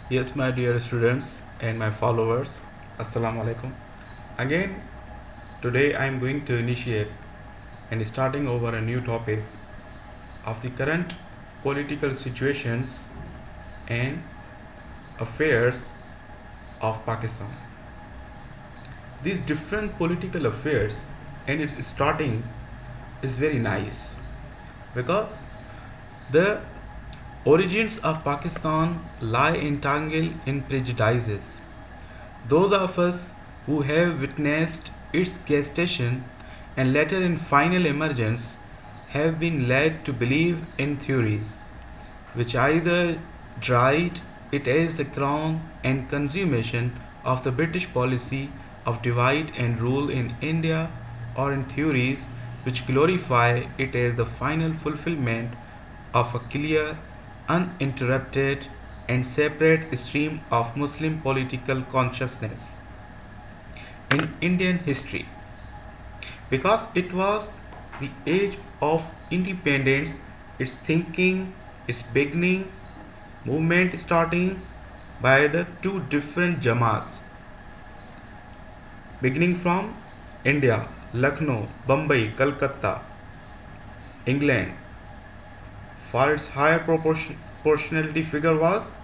Yes, my dear students and my followers, Assalamu alaikum. Again, today I am going to initiate and starting over a new topic of the current political situations and affairs of Pakistan. These different political affairs and its starting is very nice because the origins of Pakistan lie entangled in prejudices. Those of us who have witnessed its gestation and later in final emergence have been led to believe in theories which either dried it as the crown and consummation of the British policy of divide and rule in India, or in theories which glorify it as the final fulfillment of a clear, uninterrupted, and separate stream of Muslim political consciousness in Indian history. Because it was the age of independence, its thinking, its beginning, movement starting by the two different Jamaats, beginning from India, Lucknow, Bombay, Calcutta, England. For its higher proportionality figure was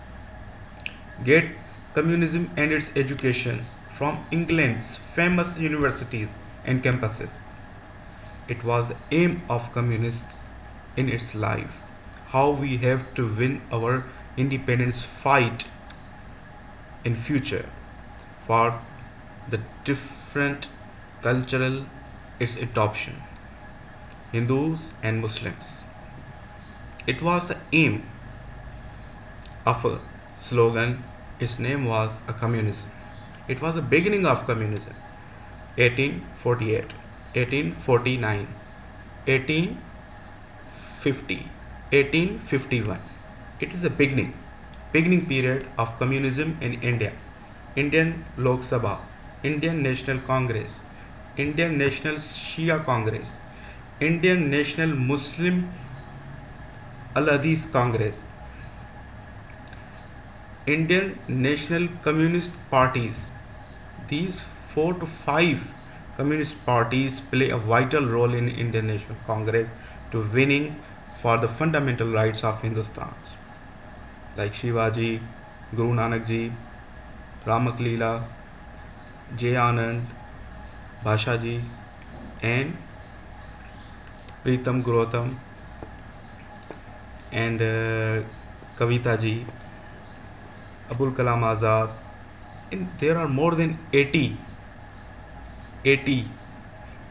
get communism and its education from England's famous universities and campuses. It was the aim of communists in its life. How we have to win our independence fight in future for the different cultural its adoption, Hindus and Muslims. It was the aim of a slogan. Its name was a communism. It was the beginning of communism. 1848, 1849, 1850, 1851. It is a beginning period of communism in India. Indian Lok Sabha, Indian National Congress, Indian National Shia Congress, Indian National Muslim Al Hadith Congress, Indian National Communist Parties. These 4 to 5 communist parties play a vital role in Indian National Congress to winning for the fundamental rights of Hindustan, like Shivaji, Guru Nanak Ji, Ramak Leela, J. Anand, Bhasha Ji, and Pritam Gautam, and Kavita Ji, Abul Kalam Azad, and there are more than 80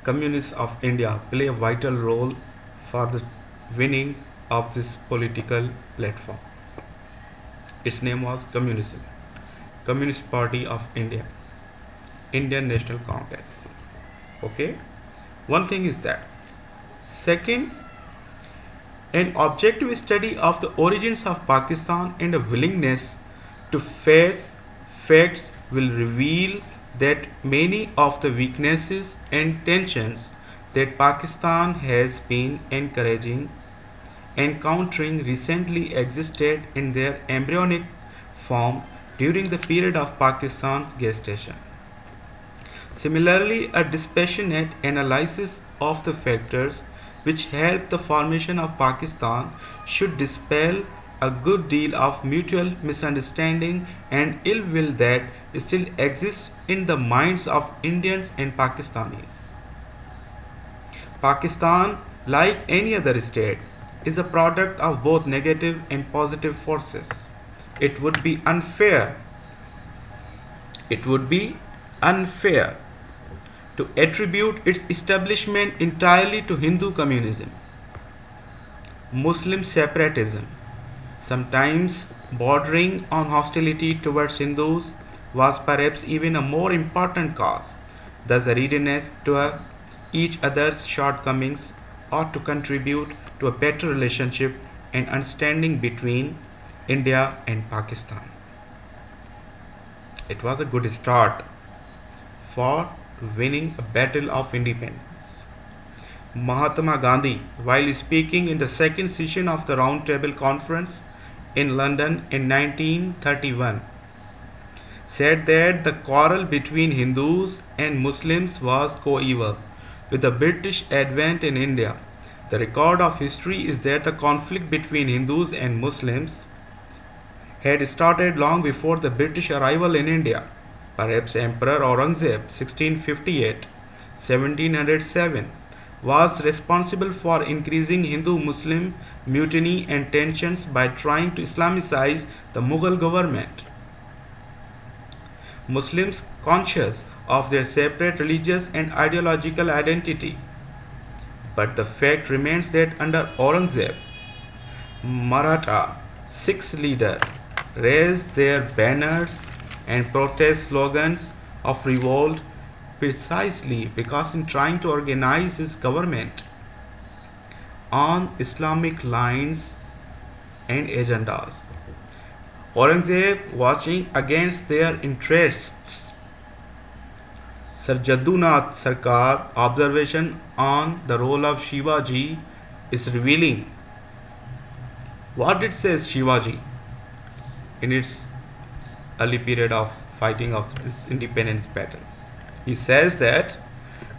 communists of India play a vital role for the winning of this political platform. Its name was Communism, Communist Party of India, Indian National Congress. Okay, one thing is that. Second, an objective study of the origins of Pakistan and a willingness to face facts will reveal that many of the weaknesses and tensions that Pakistan has been encountering recently existed in their embryonic form during the period of Pakistan's gestation. Similarly, a dispassionate analysis of the factors which helped the formation of Pakistan should dispel a good deal of mutual misunderstanding and ill will that still exists in the minds of Indians and Pakistanis. Pakistan, like any other state, is a product of both negative and positive forces. It would be unfair. It would be unfair to attribute its establishment entirely to Hindu communism, Muslim separatism, sometimes bordering on hostility towards Hindus, was perhaps even a more important cause, thus a readiness to each other's shortcomings or to contribute to a better relationship and understanding between India and Pakistan. It was a good start for winning a battle of independence. Mahatma Gandhi, while speaking in the second session of the Round Table Conference in London in 1931 said that the quarrel between Hindus and Muslims was coeval with the British advent in India. The record of history is that the conflict between Hindus and Muslims had started long before the British arrival in India. Perhaps Emperor Aurangzeb 1658 1707 was responsible for increasing Hindu Muslim mutiny and tensions by trying to Islamicize the Mughal government. Muslims conscious of their separate religious and ideological identity. But the fact remains that under Aurangzeb, Maratha Sikh leaders raised their banners and protest slogans of revolt precisely because in trying to organize his government on Islamic lines and agendas, Aurangzeb watching against their interests. Sir Jaddunath Sarkar observation on the role of Shivaji is revealing. What it says Shivaji in its early period of fighting of this independence battle. He says that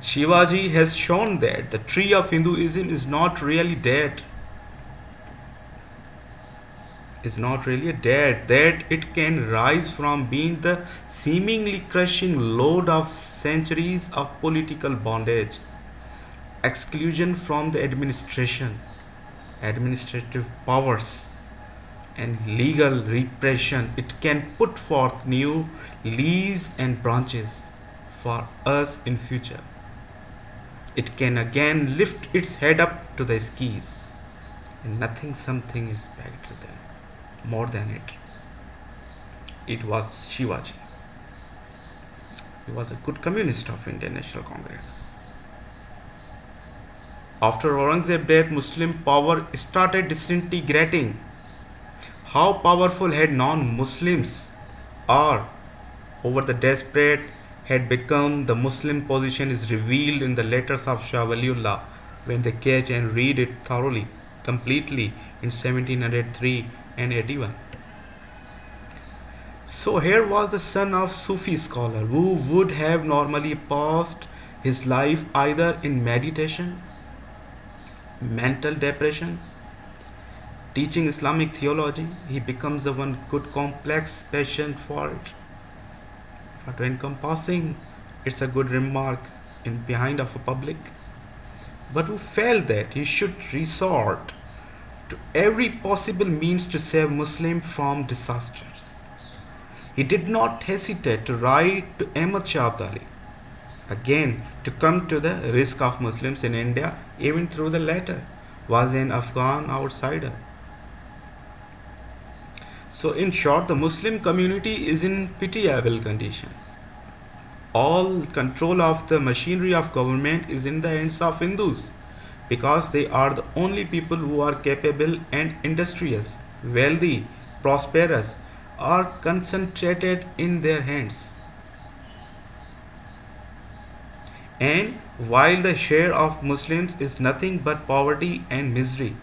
Shivaji has shown that the tree of Hinduism is not really dead. Is not really dead, that it can rise from being the seemingly crushing load of centuries of political bondage, exclusion from the administrative powers, and legal repression. It can put forth new leaves and branches for us in future. It can again lift its head up to the skies, and nothing something is better than more than it. It was Shivaji. He was a good communist of Indian National Congress. After Aurangzeb's death, Muslim power started disintegrating. How powerful had non-Muslims are over the desperate had become the Muslim position is revealed in the letters of Shah Waliullah when they catch and read it thoroughly, completely in 1703 and 81. So here was the son of Sufi scholar who would have normally passed his life either in meditation, mental depression, teaching Islamic theology. He becomes the one good complex passion for it. But encompassing, it's a good remark in behind of a public. But who felt that he should resort to every possible means to save Muslims from disasters. He did not hesitate to write to Ahmad Shah Abdali, again to come to the risk of Muslims in India, even through the latter was an Afghan outsider. So in short, the Muslim community is in pitiable condition. All control of the machinery of government is in the hands of Hindus, because they are the only people who are capable and industrious, wealthy, prosperous, are concentrated in their hands. And while the share of Muslims is nothing but poverty and misery,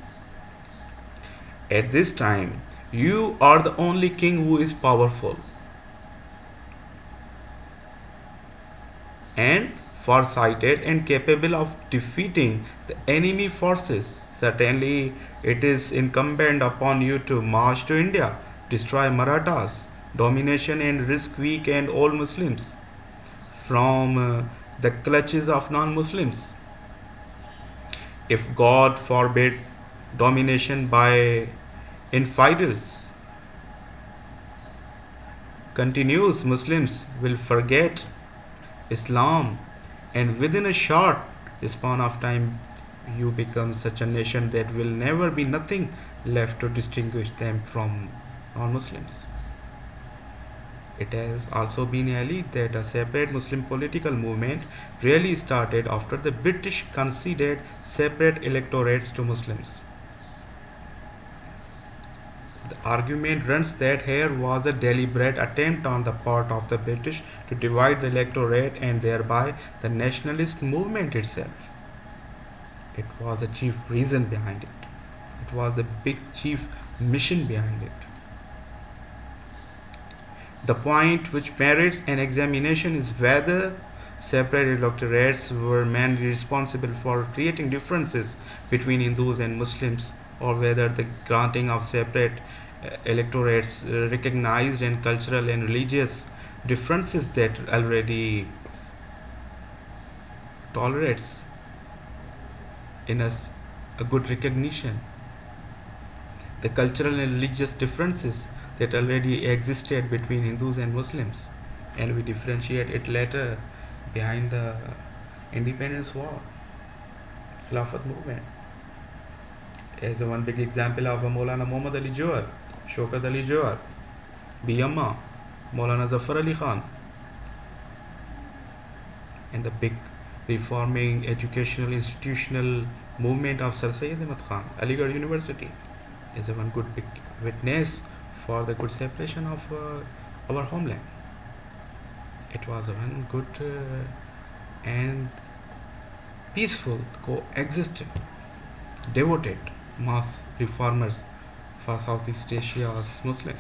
at this time you are the only king who is powerful and farsighted and capable of defeating the enemy forces. Certainly, it is incumbent upon you to march to India, destroy Marathas, domination, and risk weak and old Muslims from the clutches of non-Muslims. If God forbid domination by infidels continues, Muslims will forget Islam, and within a short span of time you become such a nation that will never be nothing left to distinguish them from non-Muslims. It has also been alleged that a separate Muslim political movement really started after the British conceded separate electorates to Muslims. The argument runs that here was a deliberate attempt on the part of the British to divide the electorate and thereby the nationalist movement itself. It was the chief reason behind it. It was the big chief mission behind it. The point which merits an examination is whether separate electorates were mainly responsible for creating differences between Hindus and Muslims, or whether the granting of separate electorates recognized and cultural and religious differences that already tolerates in us a good recognition. The cultural and religious differences that already existed between Hindus and Muslims, and we differentiate it later behind the independence war, Khilafat movement. As one big example of Maulana Muhammad Ali Johar, Shaukat Ali Johar, Biyamma, Maulana Zafar Ali Khan, and the big reforming educational institutional movement of Sir Syed Ahmad Khan, Aligarh University, is a one good big witness for the good separation of our homeland. It was a one good and peaceful coexistent, devoted mass reformers for Southeast Asia's Muslims.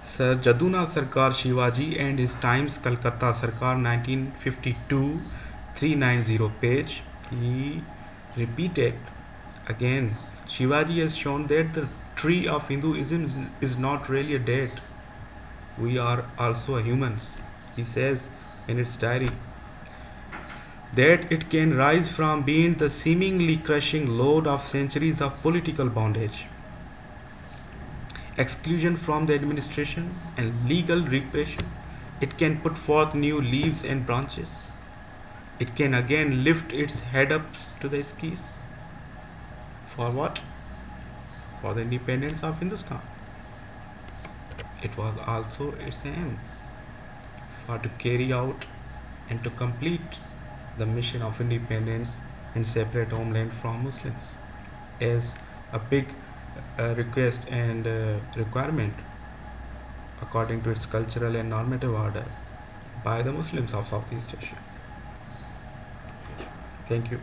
Sir Jaduna Sarkar Shivaji and his Times Calcutta Sarkar 1952 390 page, he repeated again, Shivaji has shown that the tree of Hinduism is not really a dead. We are also humans, he says in its diary, that it can rise from being the seemingly crushing load of centuries of political bondage, exclusion from the administration, and legal repression. It can put forth new leaves and branches. It can again lift its head up to the skies. For what? For the independence of Hindustan. It was also its aim for to carry out and to complete the mission of independence and separate homeland from Muslims as a big request and requirement according to its cultural and normative order by the Muslims of Southeast Asia. Thank you.